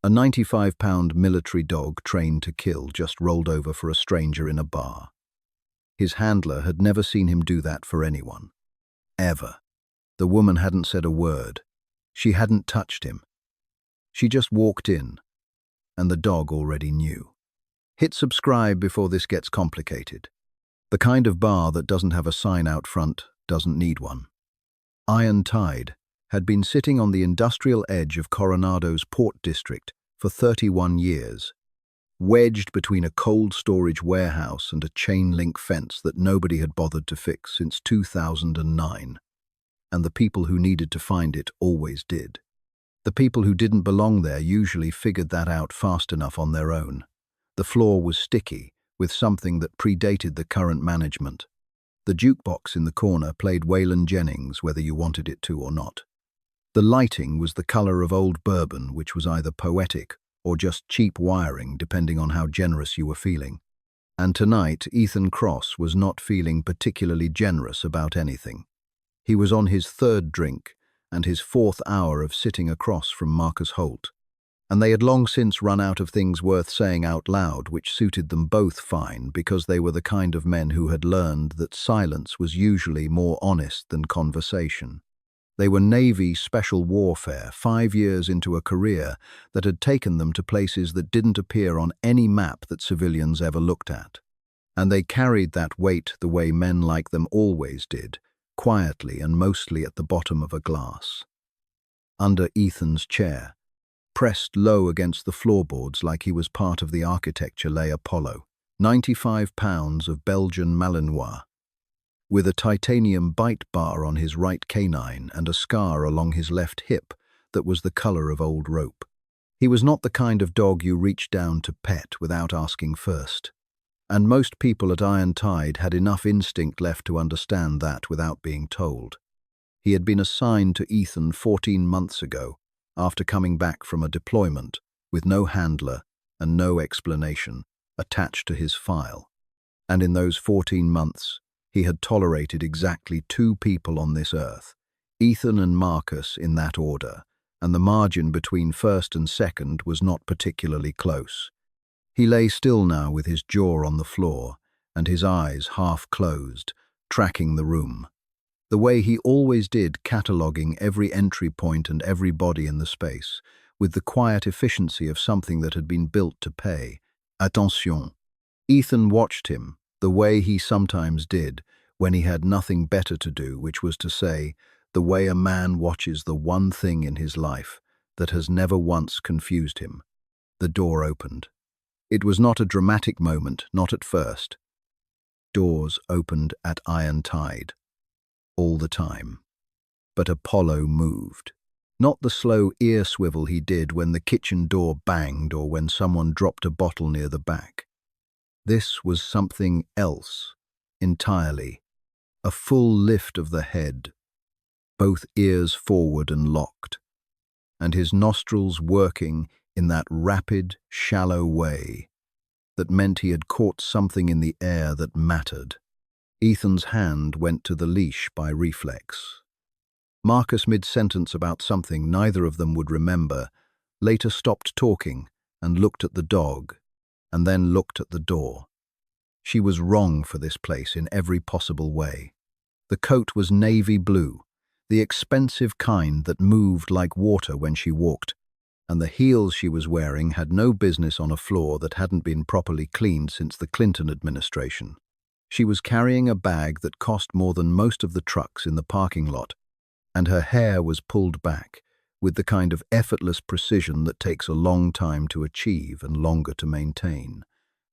A 95-pound military dog trained to kill just rolled over for a stranger in a bar. His handler had never seen him do that for anyone. Ever. The woman hadn't said a word. She hadn't touched him. She just walked in, and the dog already knew. Hit subscribe before this gets complicated. The kind of bar that doesn't have a sign out front doesn't need one. Iron Tide had been sitting on the industrial edge of Coronado's port district for 31 years, wedged between a cold storage warehouse and a chain-link fence that nobody had bothered to fix since 2009. And the people who needed to find it always did. The people who didn't belong there usually figured that out fast enough on their own. The floor was sticky, with something that predated the current management. The jukebox in the corner played Waylon Jennings whether you wanted it to or not. The lighting was the color of old bourbon, which was either poetic or just cheap wiring, depending on how generous you were feeling. And tonight, Ethan Cross was not feeling particularly generous about anything. He was on his third drink and his fourth hour of sitting across from Marcus Holt, and they had long since run out of things worth saying out loud, which suited them both fine because they were the kind of men who had learned that silence was usually more honest than conversation. They were Navy Special Warfare, 5 years into a career that had taken them to places that didn't appear on any map that civilians ever looked at. And they carried that weight the way men like them always did, quietly and mostly at the bottom of a glass. Under Ethan's chair, pressed low against the floorboards like he was part of the architecture, lay Apollo, 95 pounds of Belgian Malinois, with a titanium bite bar on his right canine and a scar along his left hip that was the color of old rope. He was not the kind of dog you reach down to pet without asking first, and most people at Iron Tide had enough instinct left to understand that without being told. He had been assigned to Ethan 14 months ago, after coming back from a deployment, with no handler and no explanation attached to his file. And in those 14 months, he had tolerated exactly 2 people on this earth, Ethan and Marcus in that order, and the margin between first and second was not particularly close. He lay still now with his jaw on the floor and his eyes half closed, tracking the room, the way he always did, cataloguing every entry point and every body in the space, with the quiet efficiency of something that had been built to pay. Attention. Ethan watched him, the way he sometimes did when he had nothing better to do, which was to say, the way a man watches the one thing in his life that has never once confused him. The door opened. It was not a dramatic moment, not at first. Doors opened at Iron Tide. All the time. But Apollo moved. Not the slow ear swivel he did when the kitchen door banged or when someone dropped a bottle near the back. This was something else, entirely. A full lift of the head, both ears forward and locked, and his nostrils working in that rapid, shallow way that meant he had caught something in the air that mattered. Ethan's hand went to the leash by reflex. Marcus, mid-sentence about something neither of them would remember, later stopped talking and looked at the dog, and then looked at the door. She was wrong for this place in every possible way. The coat was navy blue, the expensive kind that moved like water when she walked, and the heels she was wearing had no business on a floor that hadn't been properly cleaned since the Clinton administration. She was carrying a bag that cost more than most of the trucks in the parking lot, and her hair was pulled back, with the kind of effortless precision that takes a long time to achieve and longer to maintain.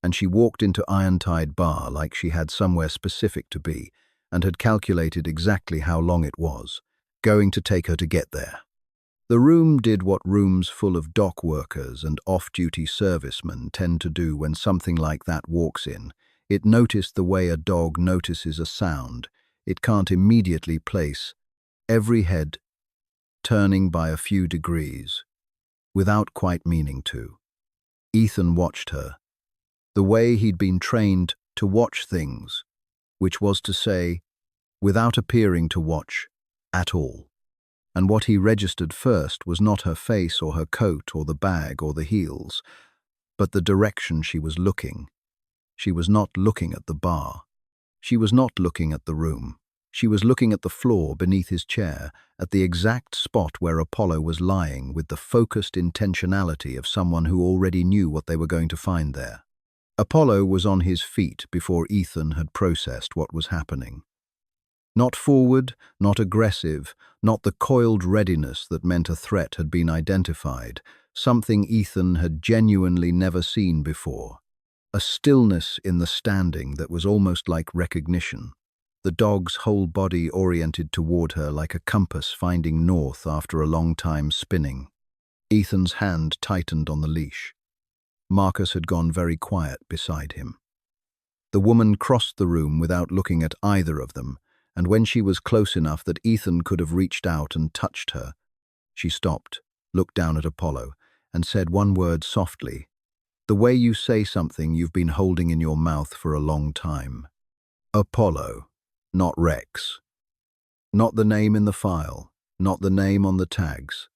And she walked into Iron Tide Bar like she had somewhere specific to be, and had calculated exactly how long it was going to take her to get there. The room did what rooms full of dock workers and off-duty servicemen tend to do when something like that walks in. It noticed the way a dog notices a sound it can't immediately place, every head turning by a few degrees, without quite meaning to. Ethan watched her, the way he'd been trained to watch things, which was to say, without appearing to watch at all. And what he registered first was not her face or her coat or the bag or the heels, but the direction she was looking. She was not looking at the bar. She was not looking at the room. She was looking at the floor beneath his chair, at the exact spot where Apollo was lying, with the focused intentionality of someone who already knew what they were going to find there. Apollo was on his feet before Ethan had processed what was happening. Not forward, not aggressive, not the coiled readiness that meant a threat had been identified, something Ethan had genuinely never seen before. A stillness in the standing that was almost like recognition. The dog's whole body oriented toward her like a compass finding north after a long time spinning. Ethan's hand tightened on the leash. Marcus had gone very quiet beside him. The woman crossed the room without looking at either of them, and when she was close enough that Ethan could have reached out and touched her, she stopped, looked down at Apollo, and said one word softly, the way you say something you've been holding in your mouth for a long time. Apollo, not Rex. Not the name in the file, not the name on the tags,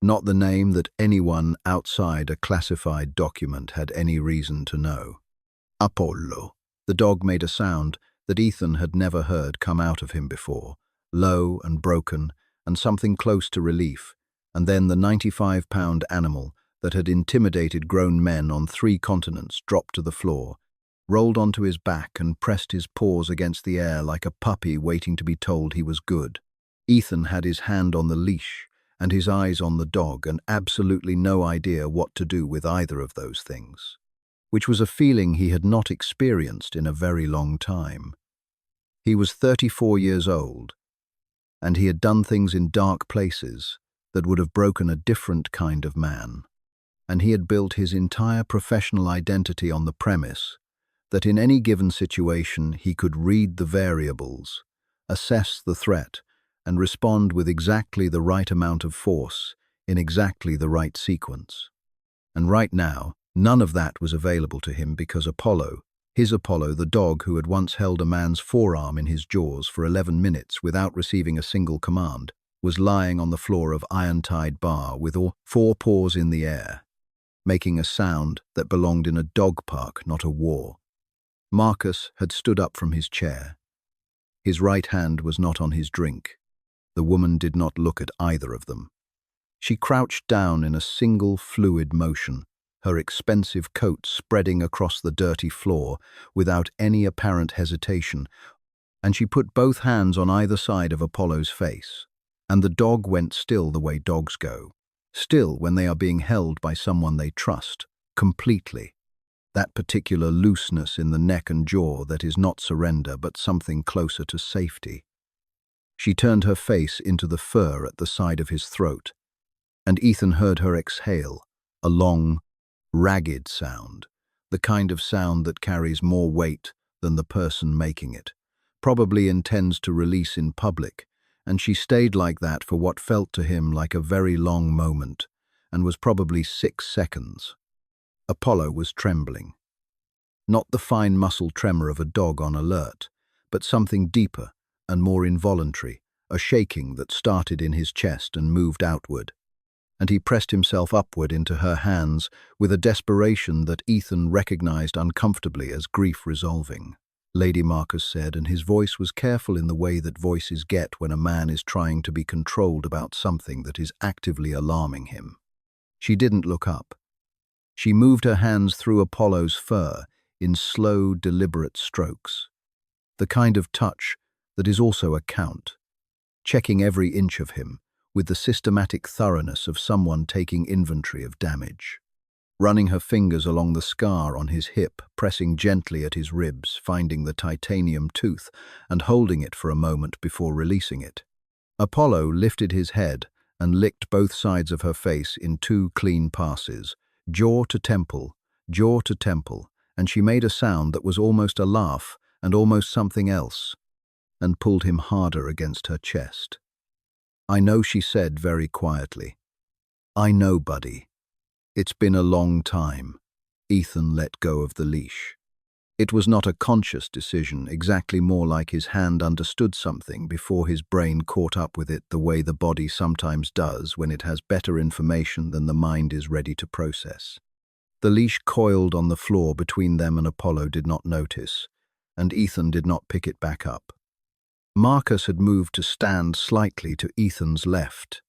not the name that anyone outside a classified document had any reason to know. Apollo. The dog made a sound that Ethan had never heard come out of him before, low and broken, and something close to relief, and then the 95-pound animal that had intimidated grown men on 3 continents dropped to the floor, rolled onto his back and pressed his paws against the air like a puppy waiting to be told he was good. Ethan had his hand on the leash and his eyes on the dog and absolutely no idea what to do with either of those things, which was a feeling he had not experienced in a very long time. He was 34 years old, and he had done things in dark places that would have broken a different kind of man, and he had built his entire professional identity on the premise that in any given situation he could read the variables, assess the threat, and respond with exactly the right amount of force in exactly the right sequence. And right now, none of that was available to him because Apollo, his Apollo, the dog who had once held a man's forearm in his jaws for 11 minutes without receiving a single command, was lying on the floor of iron-tied bar with all 4 paws in the air, making a sound that belonged in a dog park, not a war. Marcus had stood up from his chair. His right hand was not on his drink. The woman did not look at either of them. She crouched down in a single fluid motion, her expensive coat spreading across the dirty floor without any apparent hesitation, and she put both hands on either side of Apollo's face. And the dog went still the way dogs go, still when they are being held by someone they trust, completely. That particular looseness in the neck and jaw that is not surrender but something closer to safety. She turned her face into the fur at the side of his throat, and Ethan heard her exhale, a long, ragged sound, the kind of sound that carries more weight than the person making it, probably intends to release in public, and she stayed like that for what felt to him like a very long moment, and was probably 6 seconds. Apollo was trembling. Not the fine muscle tremor of a dog on alert, but something deeper and more involuntary, a shaking that started in his chest and moved outward. And he pressed himself upward into her hands with a desperation that Ethan recognized uncomfortably as grief resolving. Lady Marcus said, and his voice was careful in the way that voices get when a man is trying to be controlled about something that is actively alarming him. She didn't look up. She moved her hands through Apollo's fur in slow, deliberate strokes, the kind of touch that is also a count, checking every inch of him with the systematic thoroughness of someone taking inventory of damage. Running her fingers along the scar on his hip, pressing gently at his ribs, finding the titanium tooth, and holding it for a moment before releasing it. Apollo lifted his head and licked both sides of her face in 2 clean passes, jaw to temple, and she made a sound that was almost a laugh and almost something else, and pulled him harder against her chest. "I know," she said very quietly. "I know, buddy. It's been a long time." Ethan let go of the leash. It was not a conscious decision, exactly more like his hand understood something before his brain caught up with it the way the body sometimes does when it has better information than the mind is ready to process. The leash coiled on the floor between them and Apollo did not notice, and Ethan did not pick it back up. Marcus had moved to stand slightly to Ethan's left,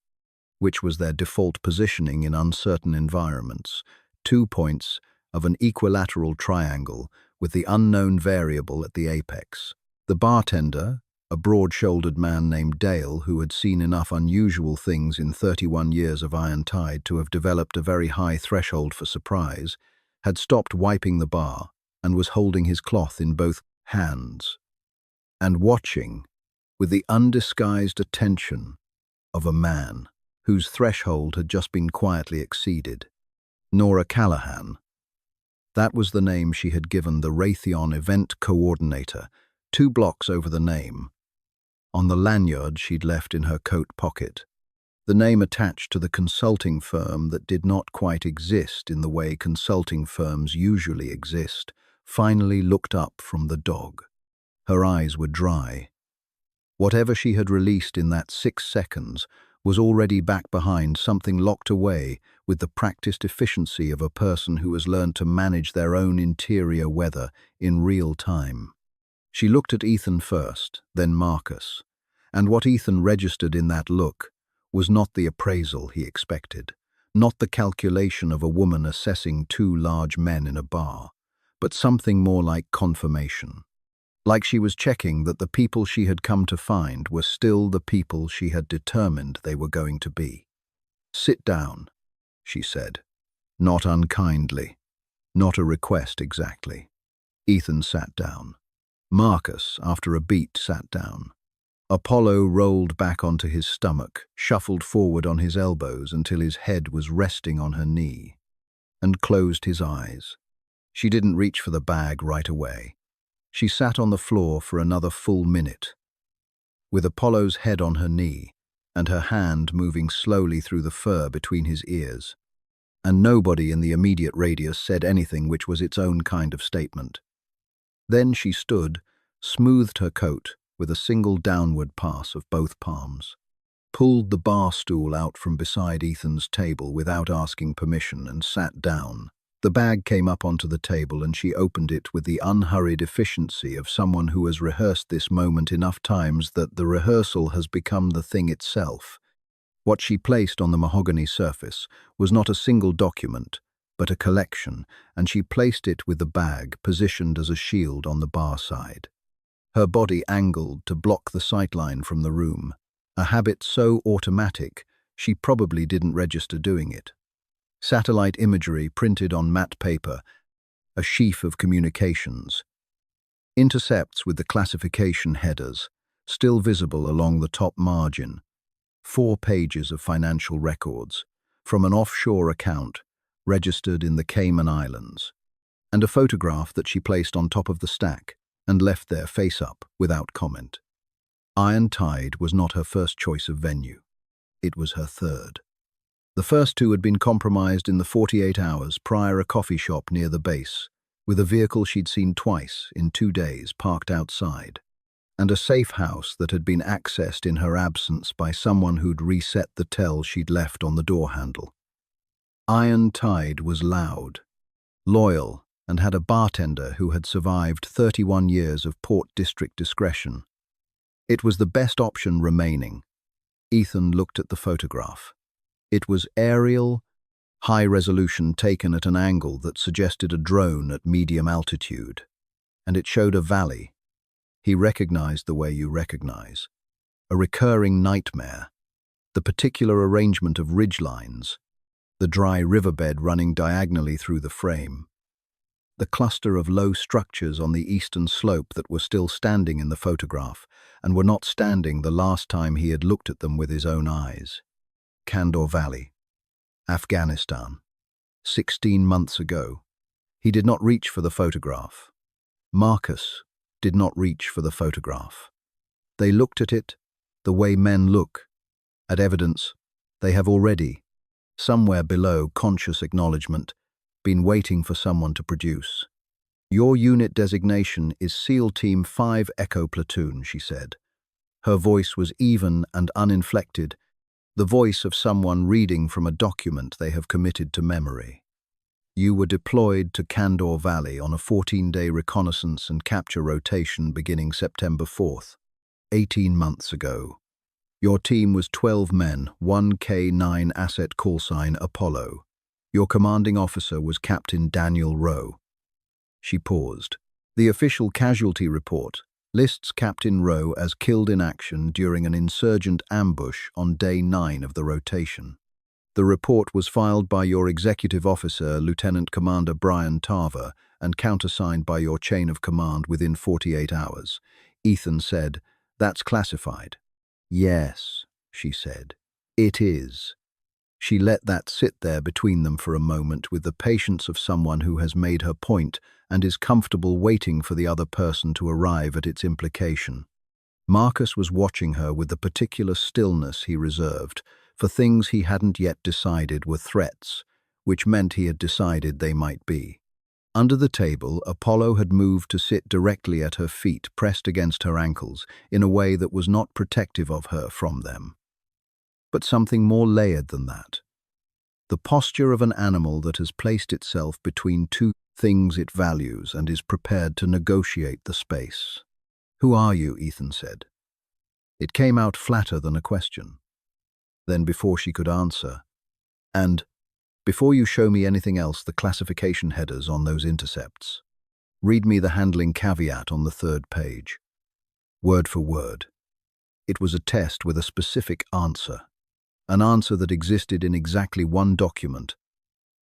which was their default positioning in uncertain environments, 2 points of an equilateral triangle with the unknown variable at the apex. The bartender, a broad-shouldered man named Dale who had seen enough unusual things in 31 years of Iron Tide to have developed a very high threshold for surprise, had stopped wiping the bar and was holding his cloth in both hands and watching with the undisguised attention of a man whose threshold had just been quietly exceeded. Nora Callahan. That was the name she had given the Raytheon event coordinator, 2 blocks over the name, on the lanyard she'd left in her coat pocket. The name attached to the consulting firm that did not quite exist in the way consulting firms usually exist, finally looked up from the dog. Her eyes were dry. Whatever she had released in that 6 seconds was already back behind something locked away with the practiced efficiency of a person who has learned to manage their own interior weather in real time. She looked at Ethan first, then Marcus, and what Ethan registered in that look was not the appraisal he expected, not the calculation of a woman assessing 2 large men in a bar, but something more like confirmation. Like she was checking that the people she had come to find were still the people she had determined they were going to be. "Sit down," she said, not unkindly, not a request exactly. Ethan sat down. Marcus, after a beat, sat down. Apollo rolled back onto his stomach, shuffled forward on his elbows until his head was resting on her knee, and closed his eyes. She didn't reach for the bag right away. She sat on the floor for another full minute, with Apollo's head on her knee and her hand moving slowly through the fur between his ears. And nobody in the immediate radius said anything which was its own kind of statement. Then she stood, smoothed her coat with a single downward pass of both palms, pulled the bar stool out from beside Ethan's table without asking permission and sat down. The bag came up onto the table and she opened it with the unhurried efficiency of someone who has rehearsed this moment enough times that the rehearsal has become the thing itself. What she placed on the mahogany surface was not a single document, but a collection, and she placed it with the bag positioned as a shield on the bar side. Her body angled to block the sightline from the room, a habit so automatic she probably didn't register doing it. Satellite imagery printed on matte paper, a sheaf of communications. Intercepts with the classification headers, still visible along the top margin. 4 pages of financial records, from an offshore account, registered in the Cayman Islands, and a photograph that she placed on top of the stack and left there face up without comment. Iron Tide was not her first choice of venue. It was her third. The first 2 had been compromised in the 48 hours prior, a coffee shop near the base, with a vehicle she'd seen twice in 2 days parked outside, and a safe house that had been accessed in her absence by someone who'd reset the tell she'd left on the door handle. Iron Tide was loud, loyal, and had a bartender who had survived 31 years of Port District discretion. It was the best option remaining. Ethan looked at the photograph. It was aerial, high-resolution, taken at an angle that suggested a drone at medium altitude, and it showed a valley. He recognized the way you recognize. A recurring nightmare, the particular arrangement of ridgelines, the dry riverbed running diagonally through the frame, the cluster of low structures on the eastern slope that were still standing in the photograph and were not standing the last time he had looked at them with his own eyes. Kandor Valley, Afghanistan, 16 months ago. He did not reach for the photograph. Marcus did not reach for the photograph. They looked at it the way men look, at evidence they have already, somewhere below conscious acknowledgement, been waiting for someone to produce. Your unit designation is SEAL Team 5 Echo Platoon, she said. Her voice was even and uninflected, the voice of someone reading from a document they have committed to memory. You were deployed to Candor Valley on a 14-day reconnaissance and capture rotation beginning September 4th, 18 months ago. Your team was 12 men, 1K9 asset callsign Apollo. Your commanding officer was Captain Daniel Rowe. She paused. The official casualty report lists Captain Rowe as killed in action during an insurgent ambush on day 9 of the rotation. The report was filed by your executive officer, Lieutenant Commander Brian Tarver, and countersigned by your chain of command within 48 hours. Ethan said, "That's classified." "Yes," she said, "it is." She let that sit there between them for a moment with the patience of someone who has made her point and is comfortable waiting for the other person to arrive at its implication. Marcus was watching her with the particular stillness he reserved for things he hadn't yet decided were threats, which meant he had decided they might be. Under the table, Apollo had moved to sit directly at her feet, pressed against her ankles, in a way that was not protective of her from them. But something more layered than that. The posture of an animal that has placed itself between two things it values and is prepared to negotiate the space. "Who are you?" Ethan said. It came out flatter than a question. Then, before she could answer, "And before you show me anything else, the classification headers on those intercepts. Read me the handling caveat on the 3rd page." Word for word. It was a test with a specific answer. An answer that existed in exactly one document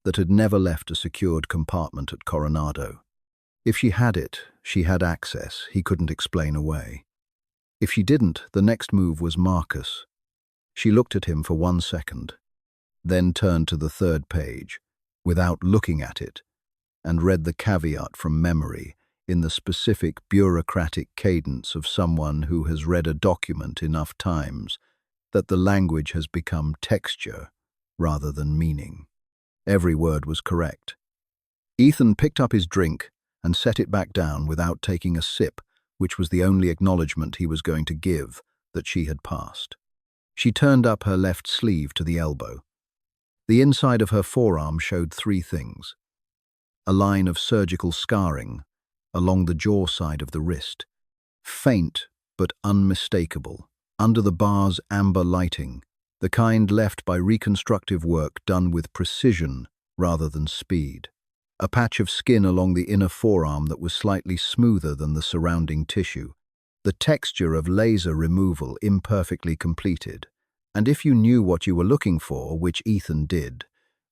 that had never left a secured compartment at Coronado. If she had it, she had access he couldn't explain away. If she didn't, the next move was Marcus. She looked at him for 1 second, then turned to the 3rd page, without looking at it, and read the caveat from memory in the specific bureaucratic cadence of someone who has read a document enough times that the language has become texture rather than meaning. Every word was correct. Ethan picked up his drink and set it back down without taking a sip, which was the only acknowledgement he was going to give that she had passed. She turned up her left sleeve to the elbow. The inside of her forearm showed 3 things. A line of surgical scarring along the jaw side of the wrist, faint but unmistakable. Under the bar's amber lighting, the kind left by reconstructive work done with precision rather than speed. A patch of skin along the inner forearm that was slightly smoother than the surrounding tissue. The texture of laser removal imperfectly completed. And if you knew what you were looking for, which Ethan did,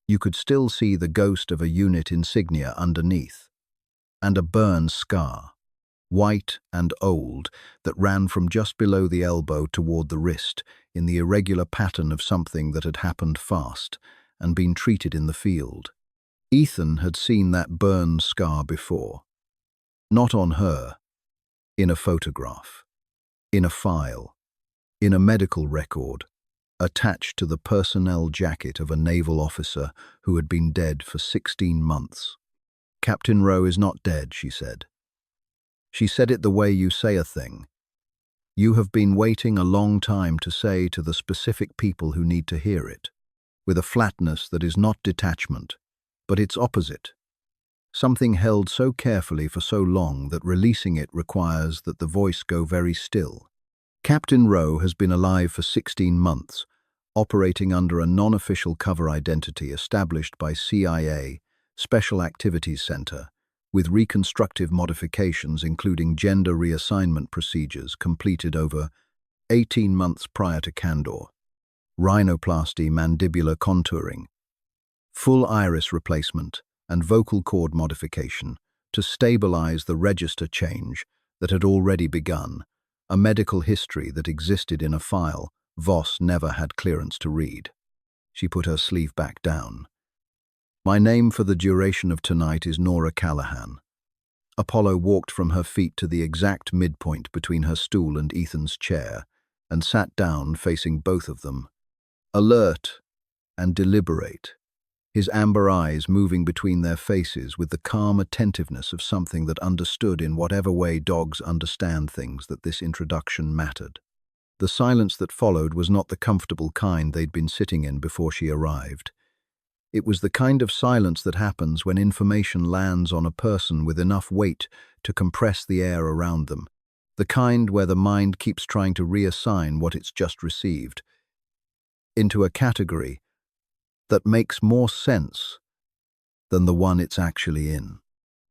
you could still see the ghost of a unit insignia underneath. And a burn scar, white and old, that ran from just below the elbow toward the wrist in the irregular pattern of something that had happened fast and been treated in the field. Ethan had seen that burn scar before. Not on her, in a photograph, in a file, in a medical record, attached to the personnel jacket of a naval officer who had been dead for 16 months. "Captain Rowe is not dead," she said. She said it the way you say a thing. You have been waiting a long time to say to the specific people who need to hear it, with a flatness that is not detachment, but its opposite. Something held so carefully for so long that releasing it requires that the voice go very still. Captain Rowe has been alive for 16 months, operating under a non-official cover identity established by CIA Special Activities Center, with reconstructive modifications including gender reassignment procedures completed over 18 months prior to Candor, rhinoplasty mandibular contouring, full iris replacement, and vocal cord modification to stabilize the register change that had already begun, a medical history that existed in a file Voss never had clearance to read. She put her sleeve back down. "My name for the duration of tonight is Nora Callahan." Apollo walked from her feet to the exact midpoint between her stool and Ethan's chair and sat down facing both of them, alert and deliberate. his amber eyes moving between their faces with the calm attentiveness of something that understood in whatever way dogs understand things that this introduction mattered. The silence that followed was not the comfortable kind they'd been sitting in before she arrived. It was the kind of silence that happens when information lands on a person with enough weight to compress the air around them, the kind where the mind keeps trying to reassign what it's just received into a category that makes more sense than the one it's actually in,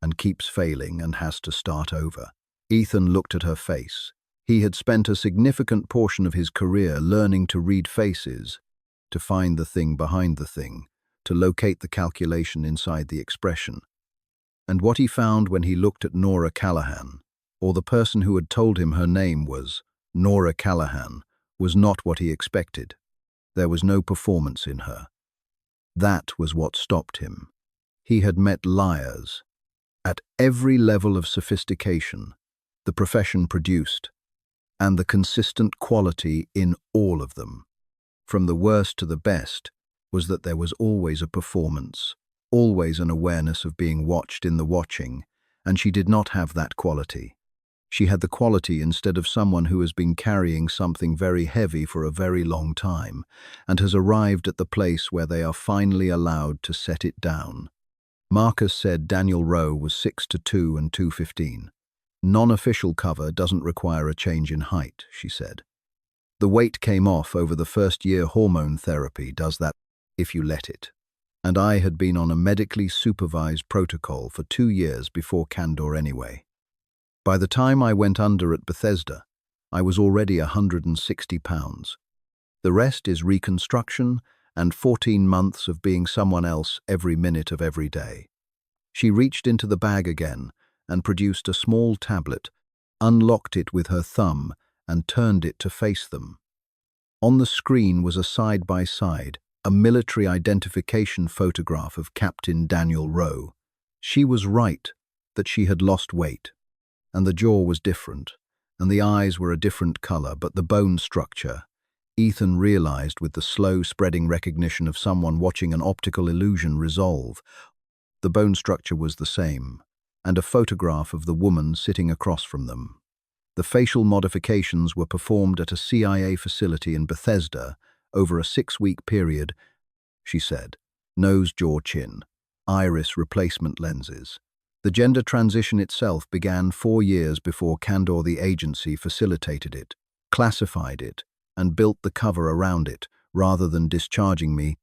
and keeps failing and has to start over. Ethan looked at her face. He had spent a significant portion of his career learning to read faces, to find the thing behind the thing, to locate the calculation inside the expression. And what he found when he looked at Nora Callahan, or the person who had told him her name was Nora Callahan, was not what he expected. There was no performance in her. That was what stopped him. He had met liars at every level of sophistication the profession produced, and the consistent quality in all of them, from the worst to the best, was that there was always a performance, always an awareness of being watched in the watching, and she did not have that quality. She had the quality instead of someone who has been carrying something very heavy for a very long time and has arrived at the place where they are finally allowed to set it down. Marcus said Daniel Rowe was 6'2" and 215. Non-official cover doesn't require a change in height, she said. The weight came off over the first year. Hormone therapy does that if you let it. And I had been on a medically supervised protocol for 2 years before Candor anyway. By the time I went under at Bethesda, I was already 160 pounds. The rest is reconstruction and 14 months of being someone else every minute of every day. She reached into the bag again and produced a small tablet, unlocked it with her thumb and turned it to face them. On the screen was a side-by-side, a military identification photograph of Captain Daniel Rowe. She was right that she had lost weight, and the jaw was different, and the eyes were a different color, but the bone structure, Ethan realized with the slow spreading recognition of someone watching an optical illusion resolve, the bone structure was the same, and a photograph of the woman sitting across from them. The facial modifications were performed at a CIA facility in Bethesda over a 6-week period, she said. Nose, jaw, chin, iris replacement lenses. The gender transition itself began 4 years before Candor, the agency, facilitated it, classified it, and built the cover around it, rather than discharging me,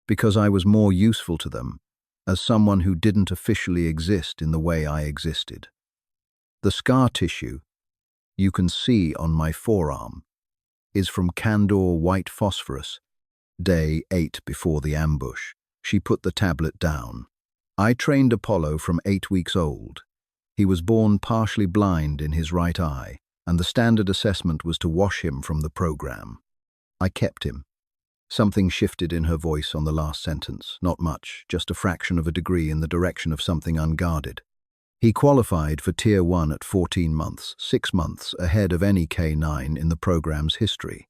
because I was more useful to them, as someone who didn't officially exist in the way I existed. The scar tissue you can see on my forearm is from Candor white phosphorus, day 8 before the ambush. She put the tablet down. I trained Apollo from 8 weeks old. He was born partially blind in his right eye, and the standard assessment was to wash him from the program. I kept him. Something shifted in her voice on the last sentence. Not much, just a fraction of a degree in the direction of something unguarded. He qualified for Tier 1 at 14 months, 6 months ahead of any K9 in the program's history.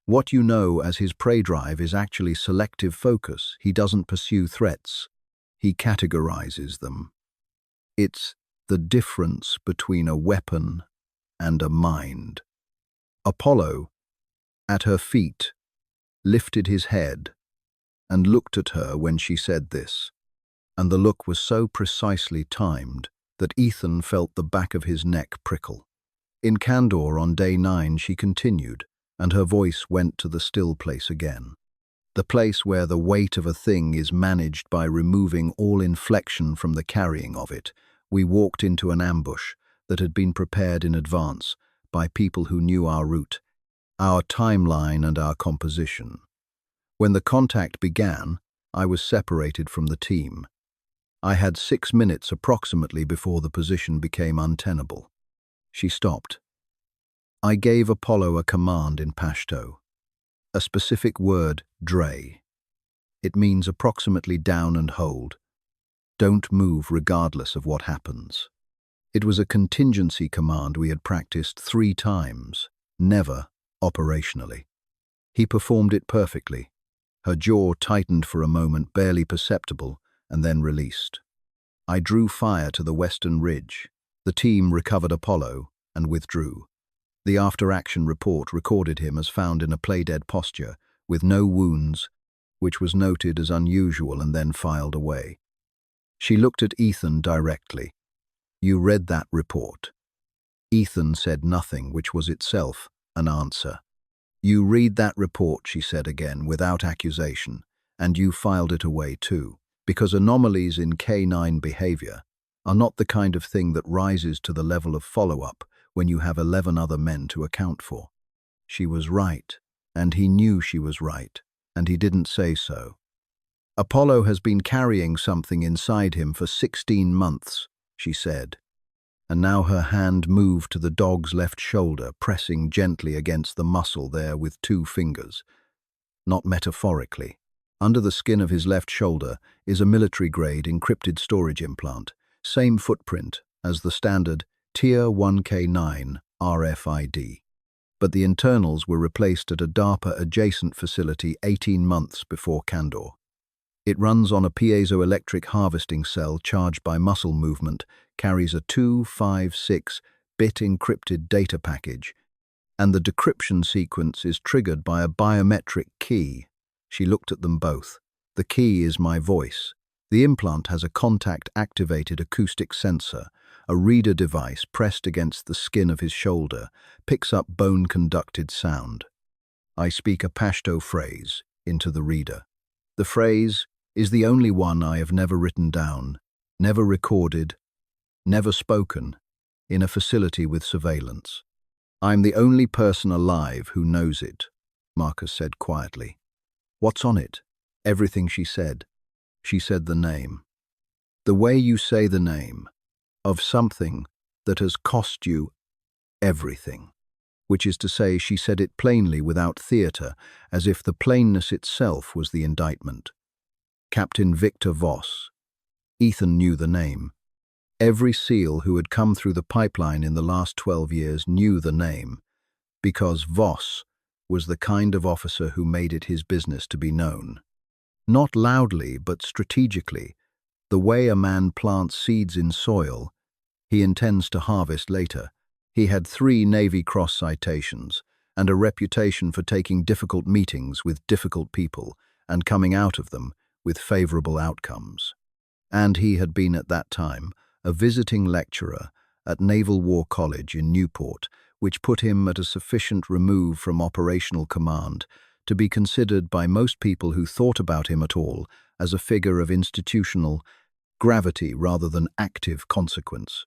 What you know as his prey drive is actually selective focus. He doesn't pursue threats. He categorizes them. It's the difference between a weapon and a mind. Apollo, at her feet, lifted his head and looked at her when she said this, and the look was so precisely timed that Ethan felt the back of his neck prickle. In Candor on day 9 she continued, and her voice went to the still place again. The place where the weight of a thing is managed by removing all inflection from the carrying of it. We walked into an ambush that had been prepared in advance by people who knew our route, our timeline and our composition. When the contact began, I was separated from the team. I had 6 minutes approximately before the position became untenable. She stopped. I gave Apollo a command in Pashto. A specific word, Dre. It means approximately down and hold. Don't move regardless of what happens. It was a contingency command we had practiced 3 times, never operationally. He performed it perfectly. Her jaw tightened for a moment, barely perceptible, and then released. I drew fire to the western ridge. The team recovered Apollo and withdrew. The after-action report recorded him as found in a play-dead posture, with no wounds, which was noted as unusual and then filed away. She looked at Ethan directly. "You read that report?" Ethan said nothing, which was itself an answer. "You read that report," she said again, without accusation, "and you filed it away too, because anomalies in canine behavior are not the kind of thing that rises to the level of follow-up when you have 11 other men to account for." She was right, and he knew she was right, and he didn't say so. "Apollo has been carrying something inside him for 16 months, she said. And now her hand moved to the dog's left shoulder, pressing gently against the muscle there with 2 fingers. Not metaphorically. Under the skin of his left shoulder is a military-grade encrypted storage implant, same footprint as the standard Tier 1K9 RFID. But the internals were replaced at a DARPA-adjacent facility 18 months before Candor. It runs on a piezoelectric harvesting cell charged by muscle movement, carries a 256-bit encrypted data package, and the decryption sequence is triggered by a biometric key. She looked at them both. "The key is my voice. The implant has a contact-activated acoustic sensor. A reader device pressed against the skin of his shoulder picks up bone-conducted sound. I speak a Pashto phrase into the reader. The phrase is the only one I have never written down, never recorded, never spoken, in a facility with surveillance. I'm the only person alive who knows it," Marcus said quietly. "What's on it?" "Everything," she said. She said the name. "The way you say the name of something that has cost you everything." Which is to say, she said it plainly without theatre, as if the plainness itself was the indictment. Captain Victor Voss. Ethan knew the name. Every SEAL who had come through the pipeline in the last 12 years knew the name, because Voss was the kind of officer who made it his business to be known. Not loudly, but strategically, the way a man plants seeds in soil he intends to harvest later. He had 3 Navy Cross citations and a reputation for taking difficult meetings with difficult people and coming out of them with favorable outcomes. And he had been at that time a visiting lecturer at Naval War College in Newport, which put him at a sufficient remove from operational command to be considered by most people who thought about him at all as a figure of institutional gravity rather than active consequence.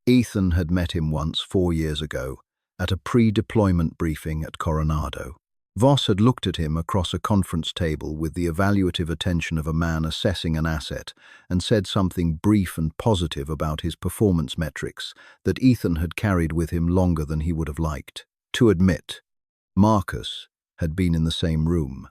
Ethan had met him once 4 years ago at a pre-deployment briefing at Coronado. Voss had looked at him across a conference table with the evaluative attention of a man assessing an asset and said something brief and positive about his performance metrics that Ethan had carried with him longer than he would have liked to admit. Marcus had been in the same room.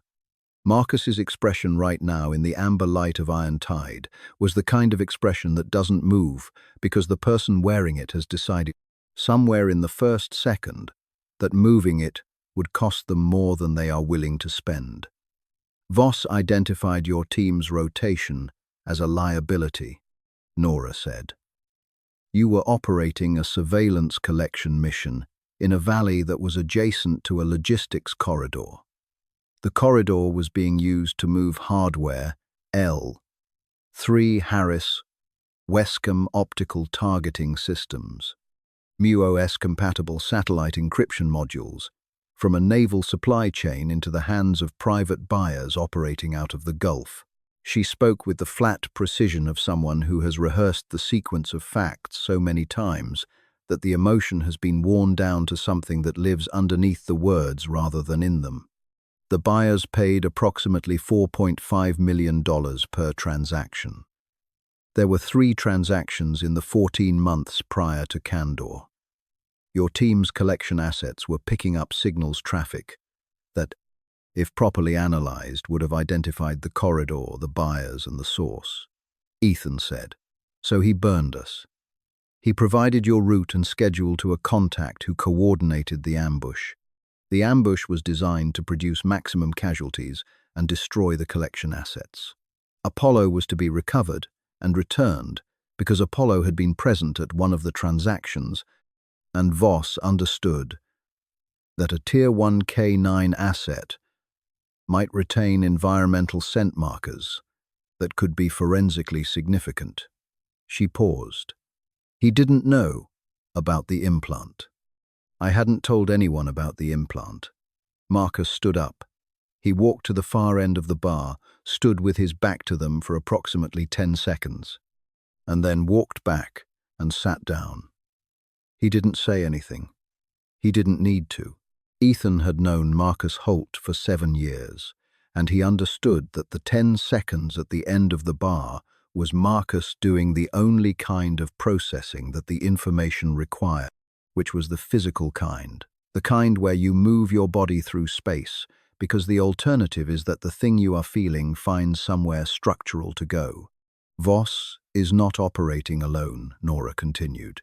Marcus's expression right now in the amber light of Iron Tide was the kind of expression that doesn't move because the person wearing it has decided somewhere in the first second that moving it would cost them more than they are willing to spend. Voss identified your team's rotation as a liability, Nora said. You were operating a surveillance collection mission in a valley that was adjacent to a logistics corridor. The corridor was being used to move hardware, L3 Harris Wescom optical targeting systems, MUOS-compatible satellite encryption modules, from a naval supply chain into the hands of private buyers operating out of the Gulf. She spoke with the flat precision of someone who has rehearsed the sequence of facts so many times that the emotion has been worn down to something that lives underneath the words rather than in them. The buyers paid approximately $4.5 million per transaction. There were 3 transactions in the 14 months prior to Candor. Your team's collection assets were picking up signals traffic that, if properly analyzed, would have identified the corridor, the buyers, and the source. Ethan said, so he burned us. He provided your route and schedule to a contact who coordinated the ambush. The ambush was designed to produce maximum casualties and destroy the collection assets. Apollo was to be recovered and returned because Apollo had been present at one of the transactions, and Voss understood that a Tier 1 K9 asset might retain environmental scent markers that could be forensically significant. She paused. He didn't know about the implant. I hadn't told anyone about the implant. Marcus stood up. He walked to the far end of the bar, stood with his back to them for approximately 10 seconds, and then walked back and sat down. He didn't say anything. He didn't need to. Ethan had known Marcus Holt for 7 years, and he understood that the 10 seconds at the end of the bar was Marcus doing the only kind of processing that the information required, which was the physical kind, the kind where you move your body through space, because the alternative is that the thing you are feeling finds somewhere structural to go. Voss is not operating alone, Nora continued.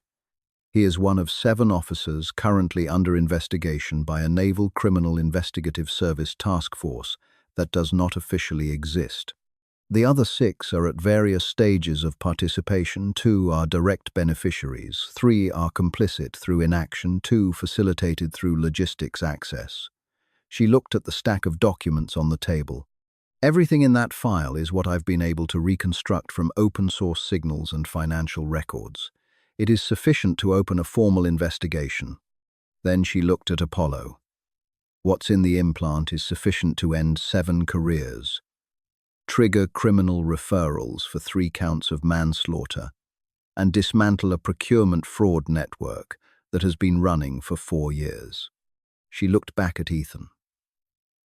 He is one of 7 officers currently under investigation by a Naval Criminal Investigative Service task force that does not officially exist. The other 6 are at various stages of participation. 2 are direct beneficiaries, 3 are complicit through inaction, 2 facilitated through logistics access. She looked at the stack of documents on the table. Everything in that file is what I've been able to reconstruct from open-source signals and financial records. It is sufficient to open a formal investigation. Then she looked at Apollo. What's in the implant is sufficient to end 7 careers, trigger criminal referrals for 3 counts of manslaughter, and dismantle a procurement fraud network that has been running for 4 years. She looked back at Ethan.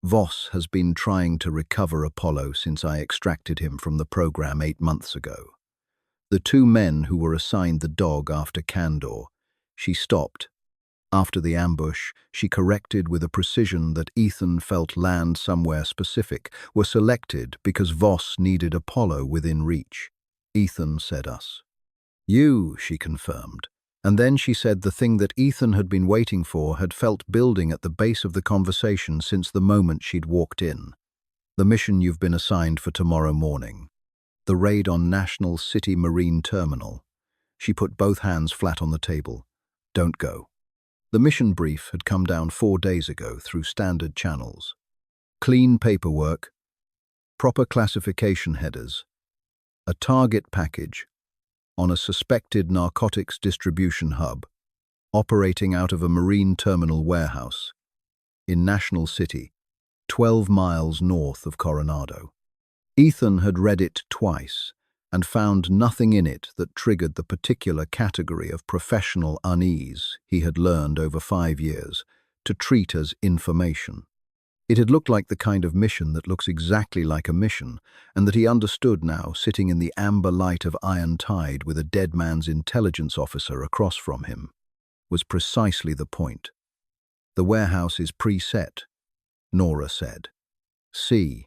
Voss has been trying to recover Apollo since I extracted him from the program 8 months ago. The 2 men who were assigned the dog after Candor. She stopped. After the ambush, she corrected with a precision that Ethan felt land somewhere specific, were selected because Voss needed Apollo within reach. Ethan said us. You, she confirmed. And then she said the thing that Ethan had been waiting for had felt building at the base of the conversation since the moment she'd walked in. The mission you've been assigned for tomorrow morning. The raid on National City Marine Terminal. She put both hands flat on the table. Don't go. The mission brief had come down 4 days ago through standard channels. Clean paperwork, proper classification headers, a target package on a suspected narcotics distribution hub operating out of a marine terminal warehouse in National City, 12 miles north of Coronado. Ethan had read it twice and found nothing in it that triggered the particular category of professional unease he had learned over 5 years to treat as information. It had looked like the kind of mission that looks exactly like a mission, and that he understood now, sitting in the amber light of Iron Tide with a dead man's intelligence officer across from him, was precisely the point. The warehouse is preset, Nora said. C.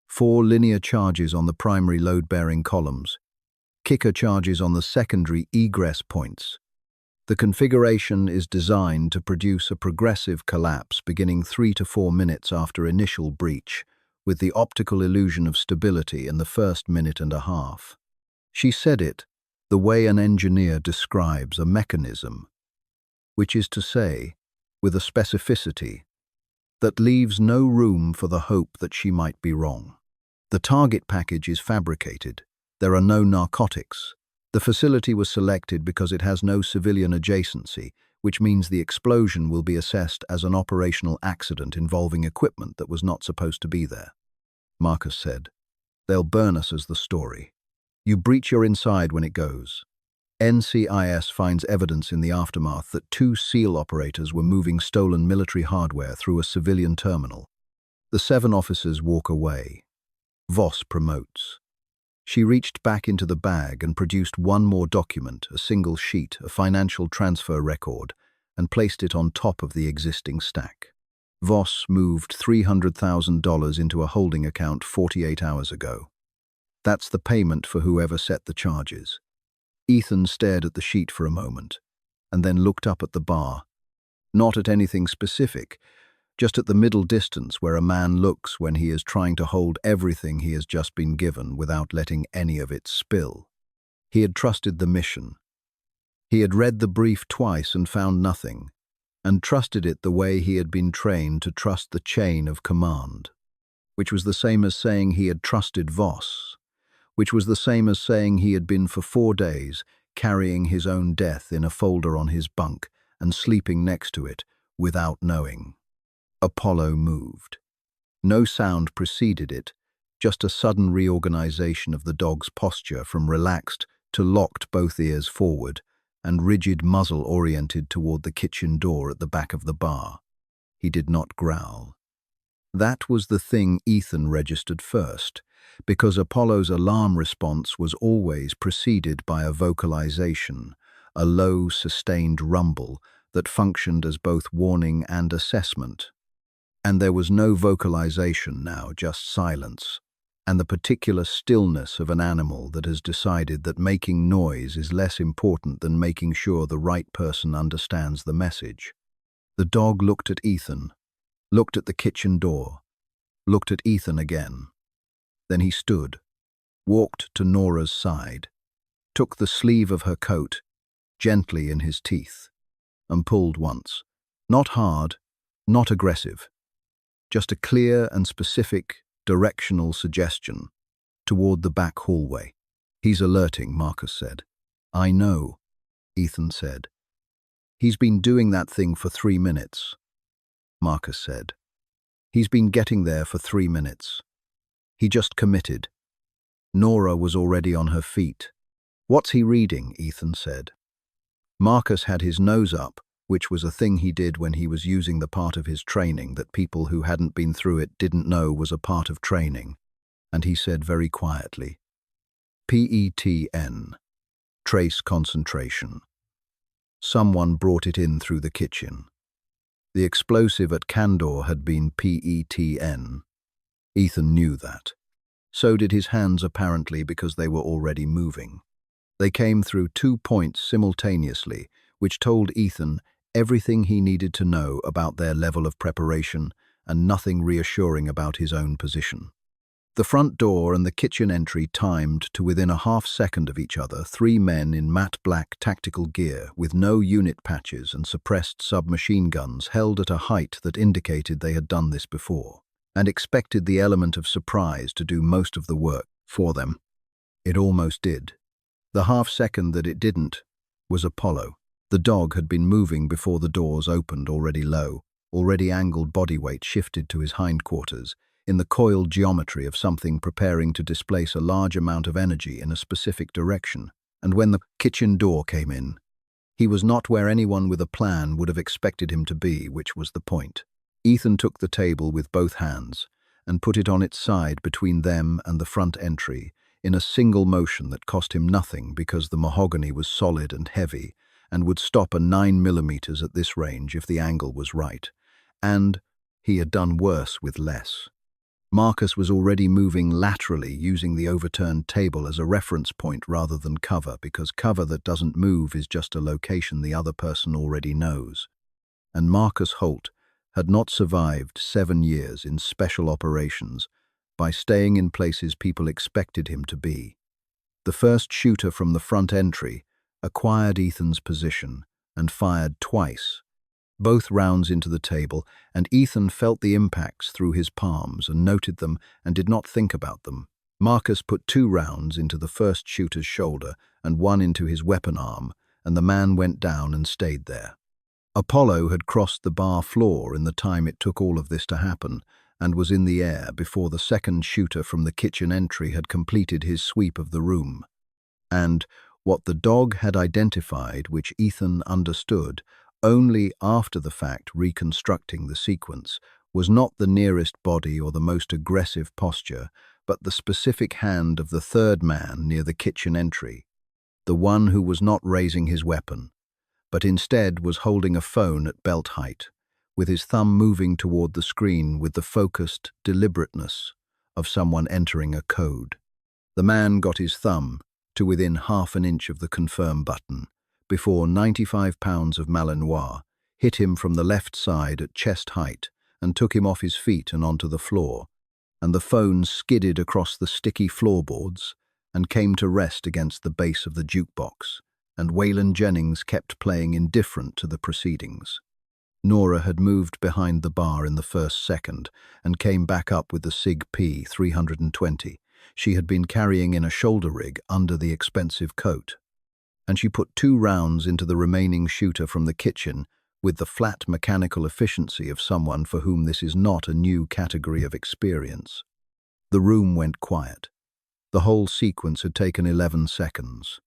4 linear charges on the primary load-bearing columns, kicker charges on the secondary egress points. The configuration is designed to produce a progressive collapse beginning 3 to 4 minutes after initial breach, with the optical illusion of stability in the first minute and a half. She said it the way an engineer describes a mechanism, which is to say, with a specificity that leaves no room for the hope that she might be wrong. The target package is fabricated. There are no narcotics. The facility was selected because it has no civilian adjacency, which means the explosion will be assessed as an operational accident involving equipment that was not supposed to be there. Marcus said, "They'll burn us as the story. You breach your inside when it goes." NCIS finds evidence in the aftermath that 2 SEAL operators were moving stolen military hardware through a civilian terminal. The 7 officers walk away. Voss promotes. She reached back into the bag and produced 1 more document, a single sheet, a financial transfer record, and placed it on top of the existing stack. Voss moved $300,000 into a holding account 48 hours ago. That's the payment for whoever set the charges. Ethan stared at the sheet for a moment, and then looked up at the bar. Not at anything specific, just at the middle distance where a man looks when he is trying to hold everything he has just been given without letting any of it spill. He had trusted the mission. He had read the brief twice and found nothing, and trusted it the way he had been trained to trust the chain of command, which was the same as saying he had trusted Voss, which was the same as saying he had been for 4 days carrying his own death in a folder on his bunk and sleeping next to it without knowing. Apollo moved. No sound preceded it, just a sudden reorganization of the dog's posture from relaxed to locked, both ears forward, and rigid muzzle oriented toward the kitchen door at the back of the bar. He did not growl. That was the thing Ethan registered first, because Apollo's alarm response was always preceded by a vocalization, a low, sustained rumble that functioned as both warning and assessment. And there was no vocalization now, just silence, and the particular stillness of an animal that has decided that making noise is less important than making sure the right person understands the message. The dog looked at Ethan, looked at the kitchen door, looked at Ethan again. Then he stood, walked to Nora's side, took the sleeve of her coat gently in his teeth, and pulled once. Not hard, not aggressive, just a clear and specific directional suggestion toward the back hallway. "He's alerting," Marcus said. "I know," Ethan said. "He's been doing that thing for 3 minutes," Marcus said. "He's been getting there for 3 minutes. He just committed." Nora was already on her feet. "What's he reading?" Ethan said. Marcus had his nose up, which was a thing he did when he was using the part of his training that people who hadn't been through it didn't know was a part of training, and he said very quietly, "PETN, trace concentration." Someone brought it in through the kitchen. The explosive at Candor had been PETN. Ethan knew that. So did his hands apparently, because they were already moving. They came through 2 points simultaneously, which told Ethan everything he needed to know about their level of preparation and nothing reassuring about his own position. The front door and the kitchen entry timed to within a half-second of each other. 3 men in matte black tactical gear with no unit patches and suppressed submachine guns held at a height that indicated they had done this before, and expected the element of surprise to do most of the work for them. It almost did. The half-second that it didn't was Apollo. The dog had been moving before the doors opened, already low, already angled body weight shifted to his hindquarters, in the coiled geometry of something preparing to displace a large amount of energy in a specific direction. And when the kitchen door came in, he was not where anyone with a plan would have expected him to be, which was the point. Ethan took the table with both hands and put it on its side between them and the front entry in a single motion that cost him nothing because the mahogany was solid and heavy and would stop a 9mm at this range if the angle was right. And he had done worse with less. Marcus was already moving laterally, using the overturned table as a reference point rather than cover, because cover that doesn't move is just a location the other person already knows. And Marcus Holt had not survived 7 years in special operations by staying in places people expected him to be. The first shooter from the front entry acquired Ethan's position and fired twice, both rounds into the table, and Ethan felt the impacts through his palms and noted them and did not think about them. Marcus put 2 rounds into the first shooter's shoulder and 1 into his weapon arm, and the man went down and stayed there. Apollo had crossed the bar floor in the time it took all of this to happen, and was in the air before the second shooter from the kitchen entry had completed his sweep of the room. And what the dog had identified, which Ethan understood only after the fact reconstructing the sequence, was not the nearest body or the most aggressive posture, but the specific hand of the third man near the kitchen entry, the one who was not raising his weapon, but instead was holding a phone at belt height, with his thumb moving toward the screen with the focused deliberateness of someone entering a code. The man got his thumb to within half an inch of the confirm button before 95 pounds of Malinois hit him from the left side at chest height and took him off his feet and onto the floor, and the phone skidded across the sticky floorboards and came to rest against the base of the jukebox, and Waylon Jennings kept playing indifferent to the proceedings. Nora had moved behind the bar in the first second and came back up with the SIG P320 she had been carrying in a shoulder rig under the expensive coat, and she put 2 rounds into the remaining shooter from the kitchen with the flat mechanical efficiency of someone for whom this is not a new category of experience. The room went quiet. The whole sequence had taken 11 seconds.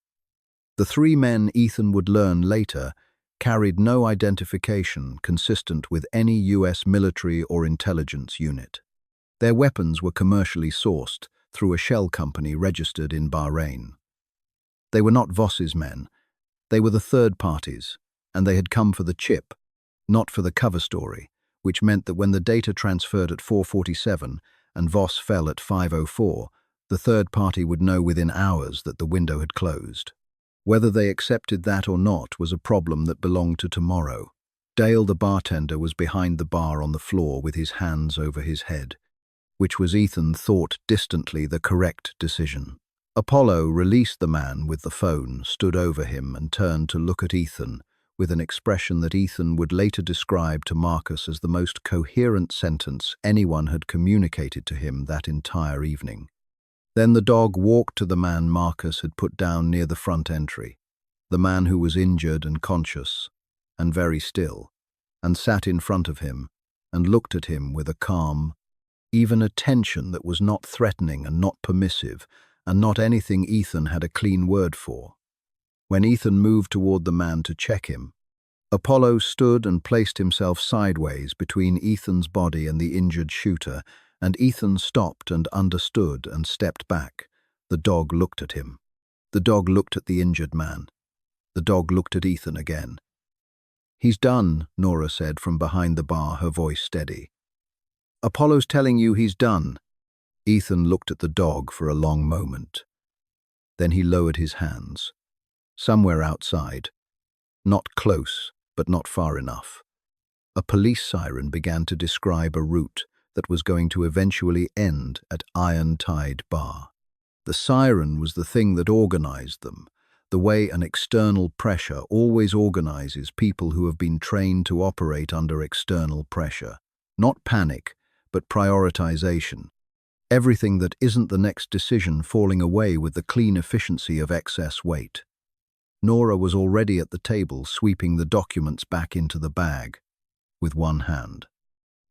The 3 men Ethan would learn later carried no identification consistent with any US military or intelligence unit. Their weapons were commercially sourced through a shell company registered in Bahrain. They were not Voss's men. They were the third parties, and they had come for the chip, not for the cover story, which meant that when the data transferred at 4:47 and Voss fell at 5:04, the third party would know within hours that the window had closed. Whether they accepted that or not was a problem that belonged to tomorrow. Dale, the bartender, was behind the bar on the floor with his hands over his head, which was, Ethan thought distantly, the correct decision. Apollo released the man with the phone, stood over him, and turned to look at Ethan with an expression that Ethan would later describe to Marcus as the most coherent sentence anyone had communicated to him that entire evening. Then the dog walked to the man Marcus had put down near the front entry, the man who was injured and conscious, and very still, and sat in front of him, and looked at him with a calm, even a tension that was not threatening and not permissive, and not anything Ethan had a clean word for. When Ethan moved toward the man to check him, Apollo stood and placed himself sideways between Ethan's body and the injured shooter, and Ethan stopped and understood and stepped back. The dog looked at him. The dog looked at the injured man. The dog looked at Ethan again. "He's done," Nora said from behind the bar, her voice steady. "Apollo's telling you he's done." Ethan looked at the dog for a long moment. Then he lowered his hands. Somewhere outside, not close, but not far enough, a police siren began to describe a route that was going to eventually end at Iron Tide Bar. The siren was the thing that organized them, the way an external pressure always organizes people who have been trained to operate under external pressure. Not panic, but prioritization. Everything that isn't the next decision falling away with the clean efficiency of excess weight. Nora was already at the table, sweeping the documents back into the bag with one hand.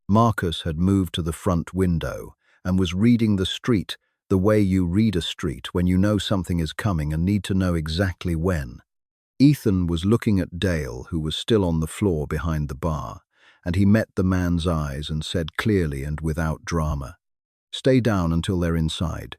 Marcus had moved to the front window and was reading the street the way you read a street when you know something is coming and need to know exactly when. Ethan was looking at Dale, who was still on the floor behind the bar, and he met the man's eyes and said clearly and without drama, "Stay down until they're inside.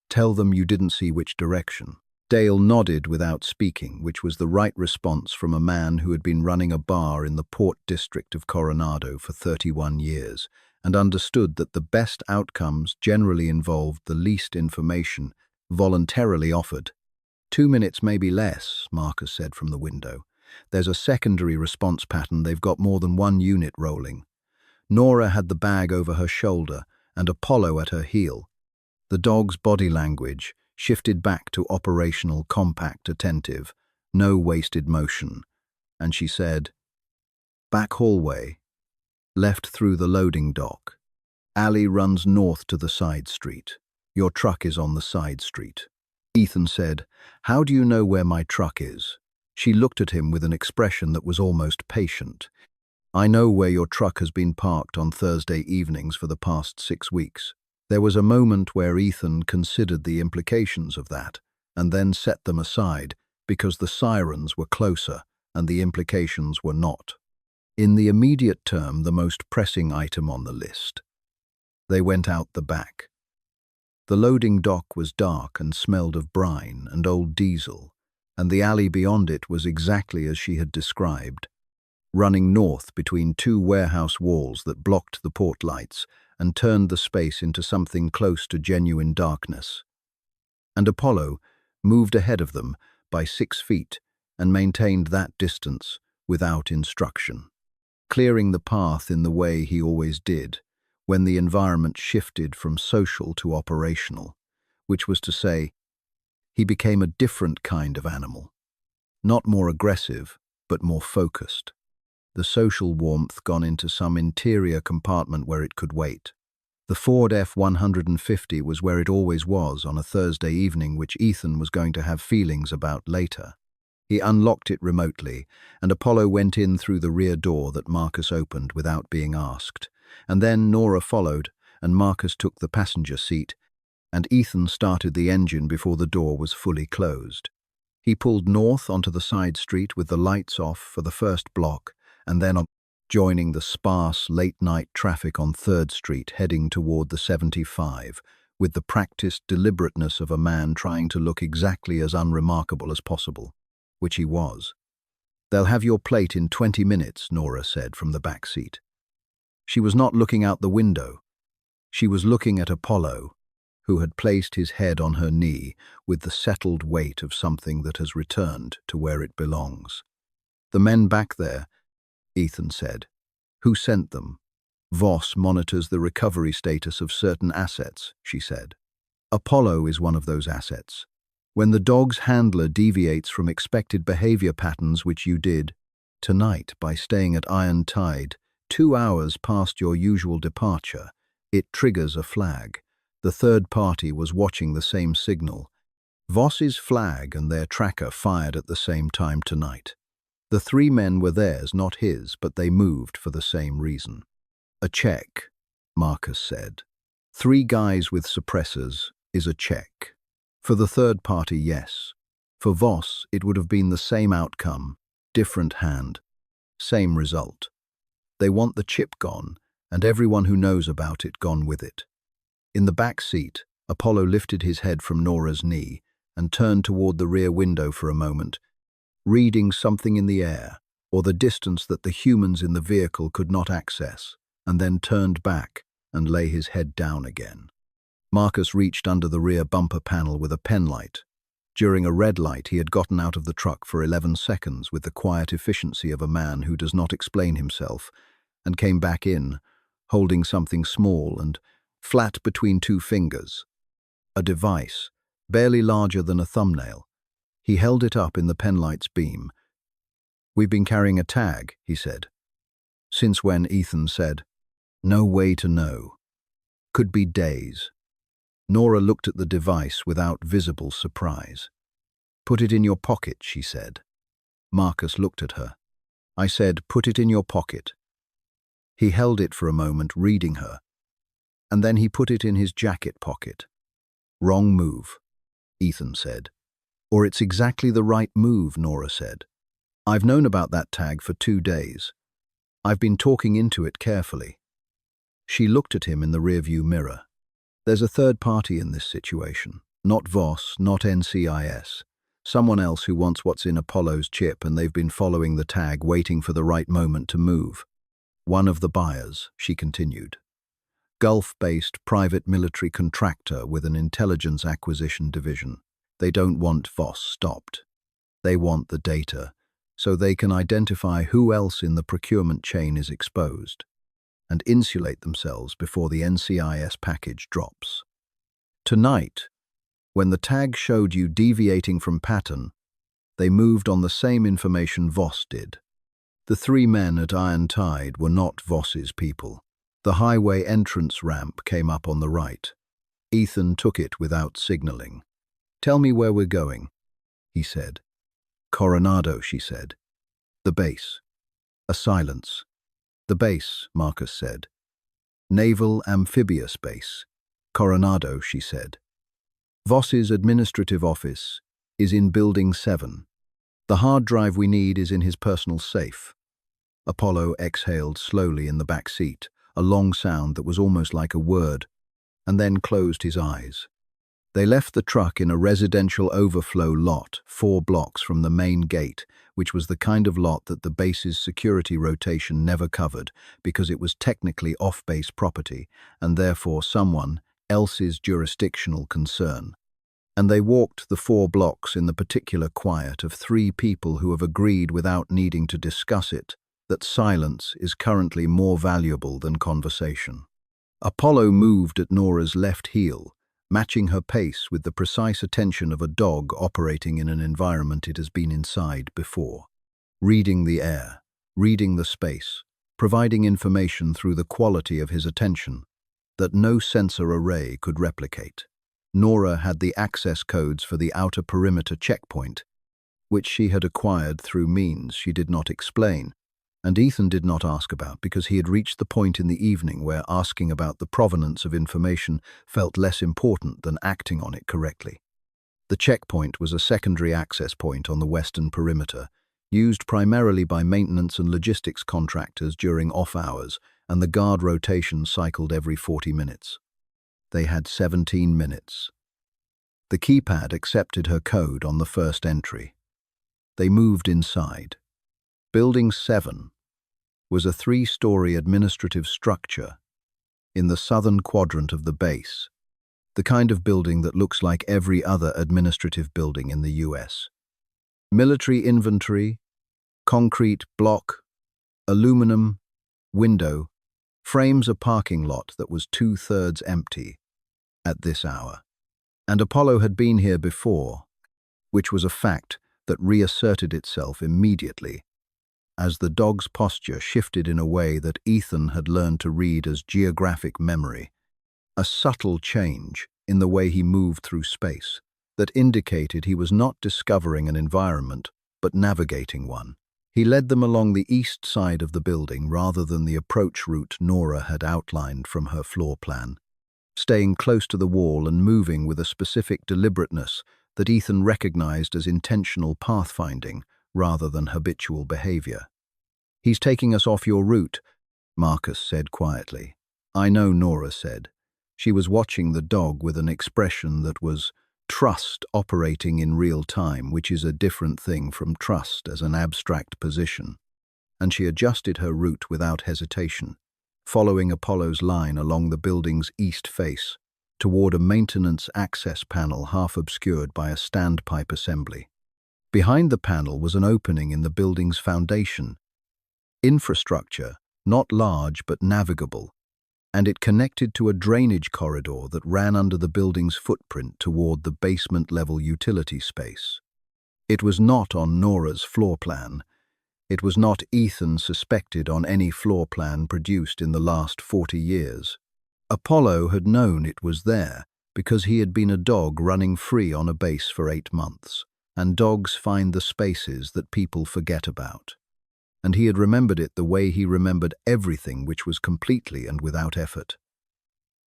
Tell them you didn't see which direction." Dale nodded without speaking, which was the right response from a man who had been running a bar in the Port District of Coronado for 31 years and understood that the best outcomes generally involved the least information voluntarily offered. 2 minutes, maybe less, Marcus said from the window. There's a secondary response pattern. They've got more than one unit rolling. Nora had the bag over her shoulder and Apollo at her heel. The dog's body language shifted back to operational, compact, attentive, no wasted motion, and she said, "Back hallway, left through the loading dock. Alley runs north to the side street. Your truck is on the side street." Ethan said, "How do you know where my truck is?" She looked at him with an expression that was almost patient. "I know where your truck has been parked on Thursday evenings for the past 6 weeks. There was a moment where Ethan considered the implications of that, and then set them aside, because the sirens were closer and the implications were not. In the immediate term, the most pressing item on the list. They went out the back. The loading dock was dark and smelled of brine and old diesel, and the alley beyond it was exactly as she had described, running north between 2 warehouse walls that blocked the port lights and turned the space into something close to genuine darkness. And Apollo moved ahead of them by 6 feet and maintained that distance without instruction. clearing the path in the way he always did, when the environment shifted from social to operational, which was to say, he became a different kind of animal, not more aggressive, but more focused. The social warmth gone into some interior compartment where it could wait. The Ford F-150 was where it always was on a Thursday evening, which Ethan was going to have feelings about later. He unlocked it remotely, and Apollo went in through the rear door that Marcus opened without being asked. And then Nora followed, and Marcus took the passenger seat, and Ethan started the engine before the door was fully closed. He pulled north onto the side street with the lights off for the first block, and then joining the sparse late-night traffic on 3rd Street heading toward the 75, with the practiced deliberateness of a man trying to look exactly as unremarkable as possible, which he was. "They'll have your plate in 20 minutes, Nora said from the back seat. She was not looking out the window. She was looking at Apollo, who had placed his head on her knee with the settled weight of something that has returned to where it belongs. "The men back there," Ethan said. "Who sent them?" "Voss monitors the recovery status of certain assets," she said. "Apollo is one of those assets. When the dog's handler deviates from expected behavior patterns, which you did tonight by staying at Iron Tide 2 hours past your usual departure, it triggers a flag. The third party was watching the same signal. Voss's flag and their tracker fired at the same time tonight. The 3 men were theirs, not his, but they moved for the same reason." "A check," Marcus said. 3 guys with suppressors is a check. For the third party, yes. For Voss, it would have been the same outcome, different hand, same result. They want the chip gone, and everyone who knows about it gone with it. In the back seat, Apollo lifted his head from Nora's knee and turned toward the rear window for a moment, reading something in the air, or the distance that the humans in the vehicle could not access, and then turned back and lay his head down again. Marcus reached under the rear bumper panel with a penlight. During a red light, he had gotten out of the truck for 11 seconds with the quiet efficiency of a man who does not explain himself, and came back in, holding something small and flat between 2 fingers. A device, barely larger than a thumbnail. He held it up in the penlight's beam. "We've been carrying a tag," he said. "Since when?" Ethan said. "No way to know. Could be days." Nora looked at the device without visible surprise. "Put it in your pocket," she said. Marcus looked at her. "I said, put it in your pocket." He held it for a moment, reading her, and then he put it in his jacket pocket. "Wrong move," Ethan said. "Or it's exactly the right move," Nora said. "I've known about that tag for 2 days. I've been talking into it carefully." She looked at him in the rearview mirror. "There's a third party in this situation. Not Voss, not NCIS. Someone else who wants what's in Apollo's chip, and they've been following the tag, waiting for the right moment to move. One of the buyers," she continued. "Gulf-based private military contractor with an intelligence acquisition division. They don't want Voss stopped. They want the data, so they can identify who else in the procurement chain is exposed, and insulate themselves before the NCIS package drops. Tonight, when the tag showed you deviating from pattern, they moved on the same information Voss did. The 3 men at Iron Tide were not Voss's people. The highway entrance ramp came up on the right. Ethan took it without signaling. "Tell me where we're going," he said. "Coronado," she said. "The base." A silence. "The base," Marcus said. "Naval Amphibious Base. Coronado," she said. "Voss's administrative office is in Building 7. The hard drive we need is in his personal safe." Apollo exhaled slowly in the back seat, a long sound that was almost like a word, and then closed his eyes. They left the truck in a residential overflow lot 4 blocks from the main gate, which was the kind of lot that the base's security rotation never covered because it was technically off-base property and therefore someone else's jurisdictional concern. And they walked the 4 blocks in the particular quiet of 3 people who have agreed without needing to discuss it that silence is currently more valuable than conversation. Apollo moved at Nora's left heel, matching her pace with the precise attention of a dog operating in an environment it has been inside before. Reading the air, reading the space, providing information through the quality of his attention that no sensor array could replicate. Nora had the access codes for the outer perimeter checkpoint, which she had acquired through means she did not explain, and Ethan did not ask about because he had reached the point in the evening where asking about the provenance of information felt less important than acting on it correctly. The checkpoint was a secondary access point on the western perimeter, used primarily by maintenance and logistics contractors during off hours, and the guard rotation cycled every 40 minutes. They had 17 minutes. The keypad accepted her code on the first entry. They moved inside. Building 7 was a 3-story administrative structure in the southern quadrant of the base, the kind of building that looks like every other administrative building in the US. Military inventory, concrete block, aluminum, window, frames a parking lot that was 2/3 empty at this hour. And Apollo had been here before, which was a fact that reasserted itself immediately as the dog's posture shifted in a way that Ethan had learned to read as geographic memory, a subtle change in the way he moved through space that indicated he was not discovering an environment but navigating one. He led them along the east side of the building rather than the approach route Nora had outlined from her floor plan, staying close to the wall and moving with a specific deliberateness that Ethan recognized as intentional pathfinding rather than habitual behavior. "He's taking us off your route," Marcus said quietly. "I know," Nora said. She was watching the dog with an expression that was trust operating in real time, which is a different thing from trust as an abstract position. And she adjusted her route without hesitation, following Apollo's line along the building's east face, toward a maintenance access panel half obscured by a standpipe assembly. Behind the panel was an opening in the building's foundation. Infrastructure, not large but navigable, and it connected to a drainage corridor that ran under the building's footprint toward the basement-level utility space. It was not on Nora's floor plan. It was not Ethan suspected on any floor plan produced in the last 40 years. Apollo had known it was there because he had been a dog running free on a base for 8 months, and dogs find the spaces that people forget about. And he had remembered it the way he remembered everything, which was completely and without effort.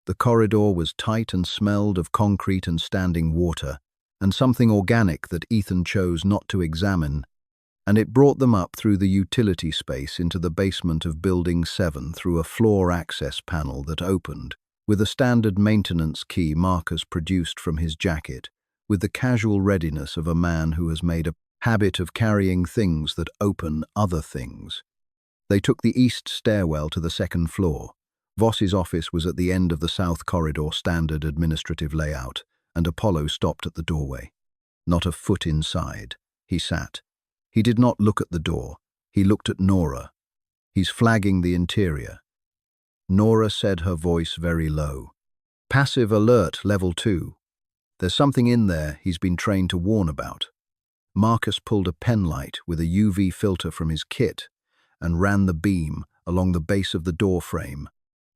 The corridor was tight and smelled of concrete and standing water, and something organic that Ethan chose not to examine, and it brought them up through the utility space into the basement of Building 7 through a floor access panel that opened, with a standard maintenance key Marcus produced from his jacket, with the casual readiness of a man who has made a habit of carrying things that open other things. They took the east stairwell to the second floor. Voss's office was at the end of the south corridor standard administrative layout, and Apollo stopped at the doorway. Not a foot inside. He sat. He did not look at the door. He looked at Nora. "He's flagging the interior." Nora said, her voice very low. "Passive alert, level 2. There's something in there he's been trained to warn about." Marcus pulled a pen light with a UV filter from his kit and ran the beam along the base of the door frame,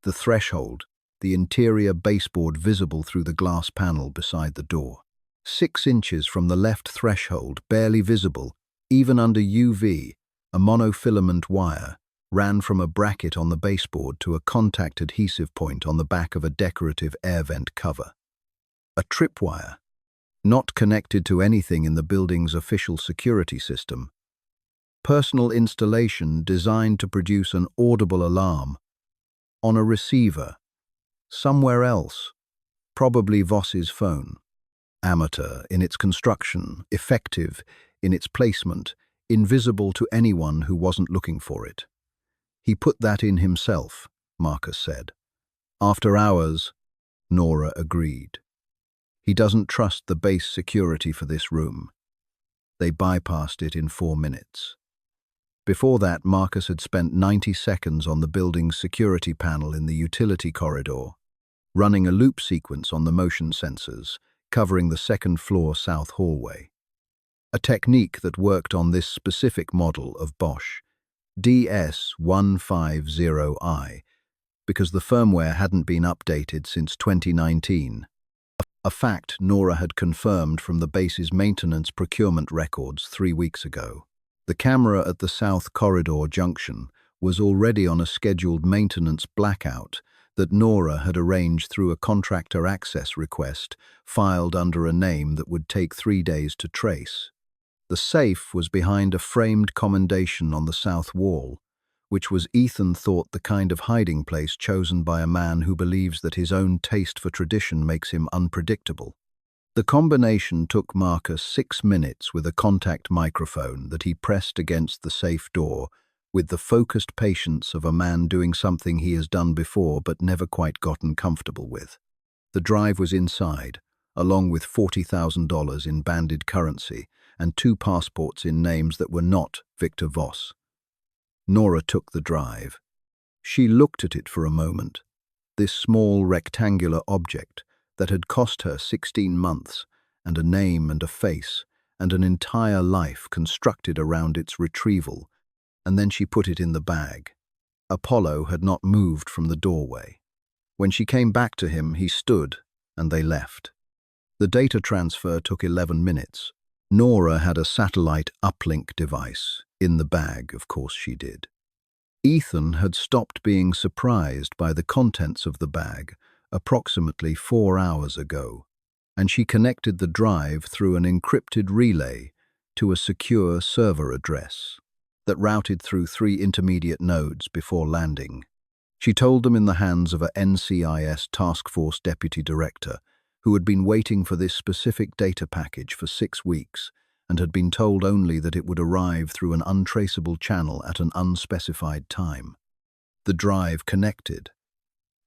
the threshold, the interior baseboard visible through the glass panel beside the door. 6 inches from the left threshold, barely visible, even under UV, a monofilament wire ran from a bracket on the baseboard to a contact adhesive point on the back of a decorative air vent cover. A tripwire, not connected to anything in the building's official security system. Personal installation designed to produce an audible alarm on a receiver, somewhere else, probably Voss's phone. Amateur in its construction, effective in its placement, invisible to anyone who wasn't looking for it. "He put that in himself," Marcus said. "After hours," Nora agreed. "He doesn't trust the base security for this room." They bypassed it in 4 minutes. Before that, Marcus had spent 90 seconds on the building's security panel in the utility corridor, running a loop sequence on the motion sensors, covering the second-floor south hallway. A technique that worked on this specific model of Bosch, DS150i, because the firmware hadn't been updated since 2019, a fact Nora had confirmed from the base's maintenance procurement records 3 weeks ago. The camera at the South Corridor junction was already on a scheduled maintenance blackout that Nora had arranged through a contractor access request filed under a name that would take 3 days to trace. The safe was behind a framed commendation on the south wall, which was, Ethan thought, the kind of hiding place chosen by a man who believes that his own taste for tradition makes him unpredictable. The combination took Marcus 6 minutes with a contact microphone that he pressed against the safe door with the focused patience of a man doing something he has done before but never quite gotten comfortable with. The drive was inside, along with $40,000 in banded currency and 2 passports in names that were not Victor Voss. Nora took the drive. She looked at it for a moment, this small rectangular object that had cost her 16 months and a name and a face and an entire life constructed around its retrieval, and then she put it in the bag. Apollo had not moved from the doorway. When she came back to him, he stood, and they left. The data transfer took 11 minutes. Nora had a satellite uplink device. In the bag, of course she did. Ethan had stopped being surprised by the contents of the bag approximately 4 hours ago, and she connected the drive through an encrypted relay to a secure server address that routed through 3 intermediate nodes before landing. She told them in the hands of a NCIS task force deputy director who had been waiting for this specific data package for 6 weeks and had been told only that it would arrive through an untraceable channel at an unspecified time. The drive connected.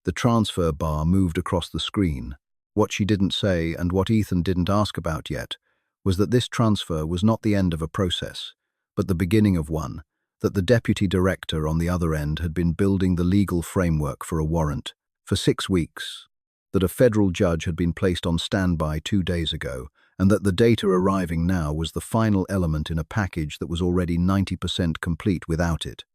The transfer bar moved across the screen. What she didn't say, and what Ethan didn't ask about yet, was that this transfer was not the end of a process, but the beginning of one, that the deputy director on the other end had been building the legal framework for a warrant for 6 weeks, that a federal judge had been placed on standby 2 days ago, and that the data arriving now was the final element in a package that was already 90% complete without it.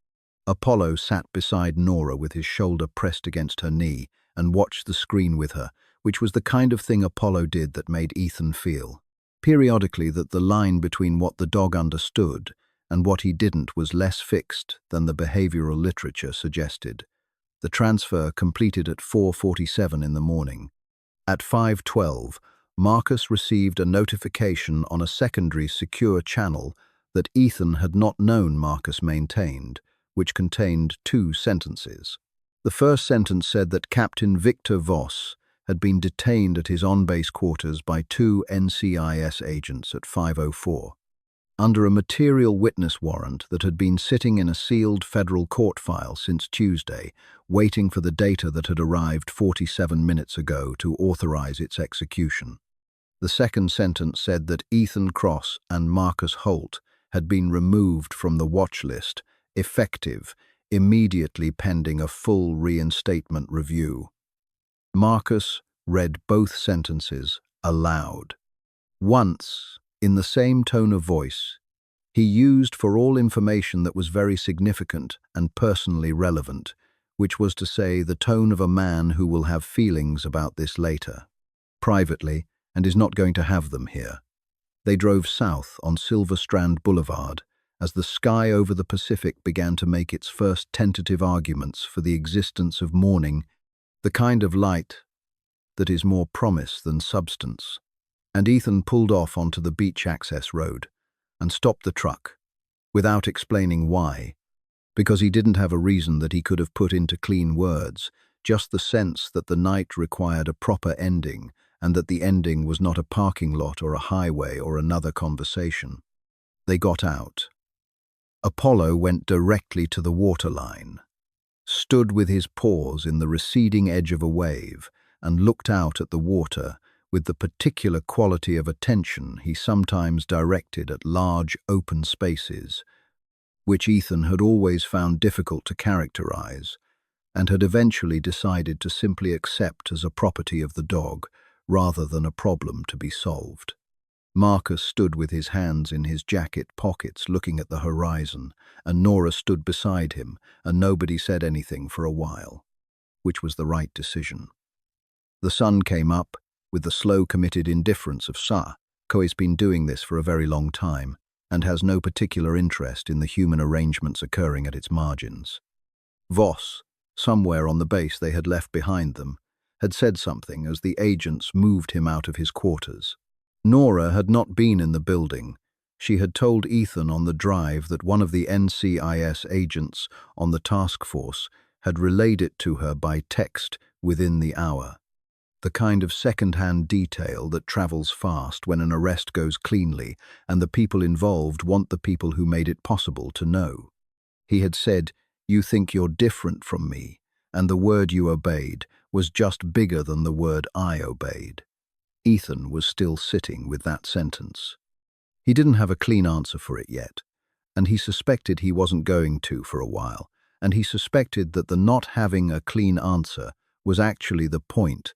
Apollo sat beside Nora with his shoulder pressed against her knee and watched the screen with her, which was the kind of thing Apollo did that made Ethan feel, periodically, that the line between what the dog understood and what he didn't was less fixed than the behavioral literature suggested. The transfer completed at 4:47 in the morning. At 5:12, Marcus received a notification on a secondary secure channel that Ethan had not known Marcus maintained, which contained 2 sentences. The first sentence said that Captain Victor Voss had been detained at his on-base quarters by 2 NCIS agents at 5:04. Under a material witness warrant that had been sitting in a sealed federal court file since Tuesday, waiting for the data that had arrived 47 minutes ago to authorize its execution. The second sentence said that Ethan Cross and Marcus Holt had been removed from the watch list, effective, immediately pending a full reinstatement review. Marcus read both sentences aloud. Once, in the same tone of voice, he used for all information that was very significant and personally relevant, which was to say the tone of a man who will have feelings about this later, privately, and is not going to have them here. They drove south on Silver Strand Boulevard as the sky over the Pacific began to make its first tentative arguments for the existence of morning, the kind of light that is more promise than substance. And Ethan pulled off onto the beach access road and stopped the truck, without explaining why, because he didn't have a reason that he could have put into clean words, just the sense that the night required a proper ending and that the ending was not a parking lot or a highway or another conversation. They got out. Apollo went directly to the waterline, stood with his paws in the receding edge of a wave, and looked out at the water with the particular quality of attention he sometimes directed at large open spaces, which Ethan had always found difficult to characterize, and had eventually decided to simply accept as a property of the dog rather than a problem to be solved. Marcus stood with his hands in his jacket pockets looking at the horizon, and Nora stood beside him, and nobody said anything for a while, which was the right decision. The sun came up with the slow, committed indifference of Co's been doing this for a very long time and has no particular interest in the human arrangements occurring at its margins. Voss, somewhere on the base they had left behind them, had said something as the agents moved him out of his quarters. Nora had not been in the building. She had told Ethan on the drive that one of the NCIS agents on the task force had relayed it to her by text within the hour. The kind of second-hand detail that travels fast when an arrest goes cleanly and the people involved want the people who made it possible to know. He had said, "You think you're different from me," and the word you obeyed was just bigger than the word I obeyed. Ethan was still sitting with that sentence. He didn't have a clean answer for it yet, and he suspected he wasn't going to for a while, and he suspected that the not having a clean answer was actually the point,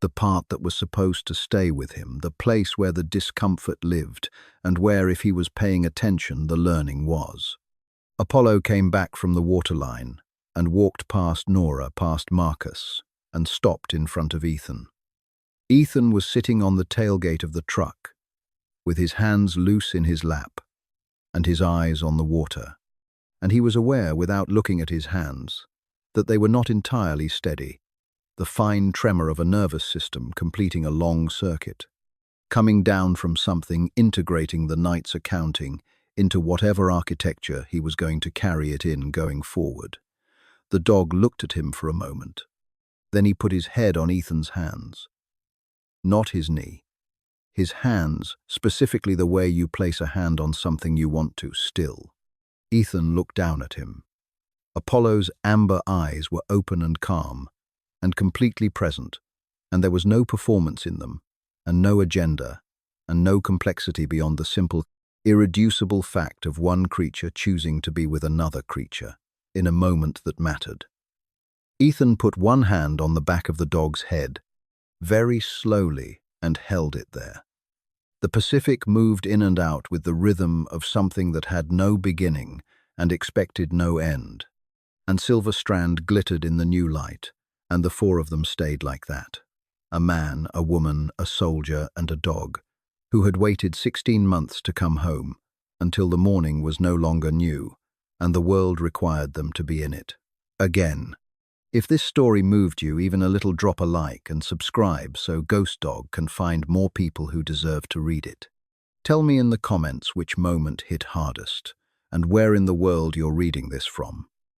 the part that was supposed to stay with him, the place where the discomfort lived, and where, if he was paying attention, the learning was. Apollo came back from the waterline and walked past Nora, past Marcus, and stopped in front of Ethan. Ethan was sitting on the tailgate of the truck, with his hands loose in his lap and his eyes on the water, and he was aware, without looking at his hands, that they were not entirely steady, the fine tremor of a nervous system completing a long circuit, coming down from something, integrating the night's accounting into whatever architecture he was going to carry it in going forward. The dog looked at him for a moment. Then he put his head on Ethan's hands. Not his knee. His hands, specifically the way you place a hand on something you want to, still. Ethan looked down at him. Apollo's amber eyes were open and calm, and completely present, and there was no performance in them, and no agenda, and no complexity beyond the simple, irreducible fact of one creature choosing to be with another creature, in a moment that mattered. Ethan put one hand on the back of the dog's head, very slowly, and held it there. The Pacific moved in and out with the rhythm of something that had no beginning and expected no end, and Silver Strand glittered in the new light, and the four of them stayed like that. A man, a woman, a soldier, and a dog, who had waited 16 months to come home, until the morning was no longer new, and the world required them to be in it. Again. If this story moved you, even a little, drop a like and subscribe so Ghost Dog can find more people who deserve to read it. Tell me in the comments which moment hit hardest, and where in the world you're reading this from.